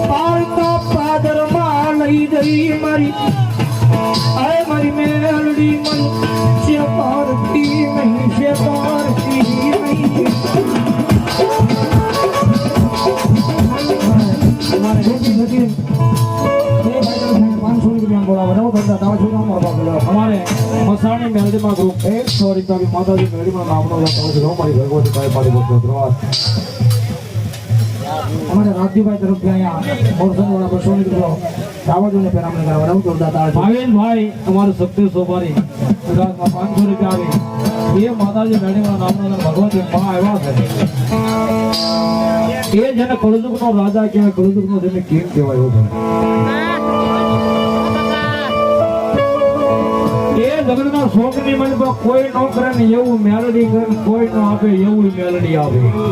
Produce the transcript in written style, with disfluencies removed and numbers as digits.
પાડતા પાદરમાં લઈ ગઈ મારી આય મારી મેલડી મન છે પારતી નહીં છે પારતી નહીં તમારે રોટી નથી અમારે મસાણી મેલડીમાં ગ્રુપ 100 રૂપિયા માતાજી મેલડીમાં નામનો અમારી ભગવતી ભાઈ પાડી અમારે રાજ્યભાઈ તરફથી અહીંયા મોરસનવાળા 200 રૂપિયા દાવાજોને પેરામણી કરવા જોરદાર ભાવેનભાઈ અમારું સત્ય સોપારી ગુજરાતમાં 500 રૂપિયા આવી એ માતાજી મેલડીમાં નામનો ભગવતી માં આવ્યા છે એ જેને કળજુગનો રાજા કહેવાય કળજુગનો જેને કિંગ કહેવાય એ જગતના શોખની મનમાં કોઈ નો કરે ને એવું મેલડી કરે કોઈ નો આપે એવું મેલડી આવે